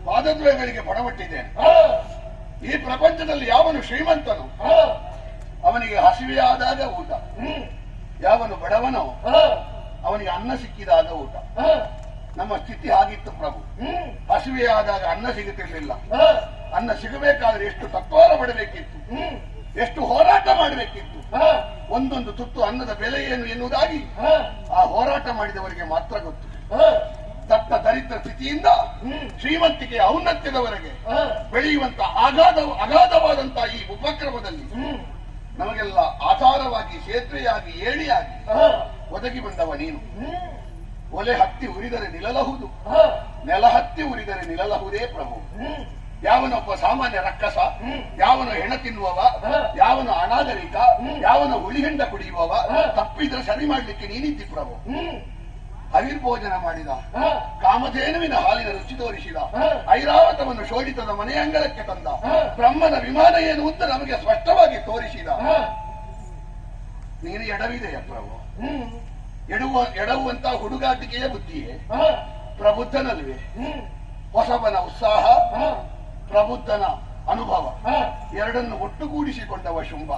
ಪಾದದ್ವಯಗಳಿಗೆ ಪಣವಟ್ಟಿದ್ದೇನೆ. ಈ ಪ್ರಪಂಚದಲ್ಲಿ ಯಾವನು ಶ್ರೀಮಂತನು ಅವನಿಗೆ ಹಸಿವೆಯಾದಾಗ ಊಟ, ಯಾವನು ಬಡವನೋ ಅವನಿಗೆ ಅನ್ನ ಸಿಕ್ಕಿದಾಗ ಊಟ. ನಮ್ಮ ಸ್ಥಿತಿ ಆಗಿತ್ತು ಪ್ರಭು. ಹಸಿವೆಯಾದಾಗ ಅನ್ನ ಸಿಗುತ್ತಿರಲಿಲ್ಲ. ಅನ್ನ ಸಿಗಬೇಕಾದ್ರೆ ಎಷ್ಟು ತತ್ವಾರ ಪಡಬೇಕಿತ್ತು, ಎಷ್ಟು ಹೋರಾಟ ಮಾಡಬೇಕಿತ್ತು. ಒಂದೊಂದು ತುತ್ತು ಅನ್ನದ ಬೆಲೆ ಏನು ಎನ್ನುವುದಾಗಿ ಆ ಹೋರಾಟ ಮಾಡಿದವರಿಗೆ ಮಾತ್ರ ಗೊತ್ತು. ದತ್ತ ದರಿದ್ರ ಸ್ಥಿತಿಯಿಂದ ಶ್ರೀಮಂತಿಕೆಯ ಔನ್ನತ್ಯದವರೆಗೆ ಬೆಳೆಯುವಂತ ಅಗಾಧವಾದಂತಹ ಈ ಉಪಕ್ರಮದಲ್ಲಿ ನಮಗೆಲ್ಲ ಆಧಾರವಾಗಿ, ಸೇತುವೆಯಾಗಿ, ಏಣಿಯಾಗಿ ಒದಗಿ ಬಂದವ ನೀನು. ಒಲೆ ಹತ್ತಿ ಉರಿದರೆ ನಿಲ್ಲಲಹುದು, ನೆಲ ಹತ್ತಿ ಉರಿದರೆ ನಿಲ್ಲಲಹುದೇ ಪ್ರಭು. ಯಾವನೊಬ್ಬ ಸಾಮಾನ್ಯ ರಕ್ಕಸ, ಯಾವನು ಹೆಣ ತಿನ್ನುವವ, ಯಾವನು ಅನಾಗರಿಕ, ಯಾವನು ಹುಳಿಹೆಂಡ ಕುಡಿಯುವವ ತಪ್ಪಿದ್ರೆ ಸರಿ ಮಾಡ್ಲಿಕ್ಕೆ ನೀನಿದ್ದಿ ಪ್ರಭು. ಹವಿರ್ಭೋಜನ ಮಾಡಿದ, ಕಾಮಧೇನುವಿನ ಹಾಲಿನ ರುಚಿ ತೋರಿಸಿದ, ಐರಾವತವನ್ನು ಶೋಡಿತದ ಮನೆಯಂಗಳಕ್ಕೆ ತಂದ, ಬ್ರಹ್ಮನ ವಿಮಾನ ಏನು ಅಂತ ನಮಗೆ ಸ್ಪಷ್ಟವಾಗಿ ತೋರಿಸಿದ. ನೀನು ಎಡವಿದೆಯ ಪ್ರಭು. ಎಡವುವಂತ ಹುಡುಗಾಟಿಕೆಯ ಬುದ್ಧಿಯೇ ಪ್ರಬುದ್ಧನಲ್ವೇ? ಹೊಸಬನ ಉತ್ಸಾಹ, ಪ್ರಬುದ್ಧನ ಅನುಭವ ಎರಡನ್ನು ಒಟ್ಟುಗೂಡಿಸಿಕೊಂಡವ ಶುಂಭ.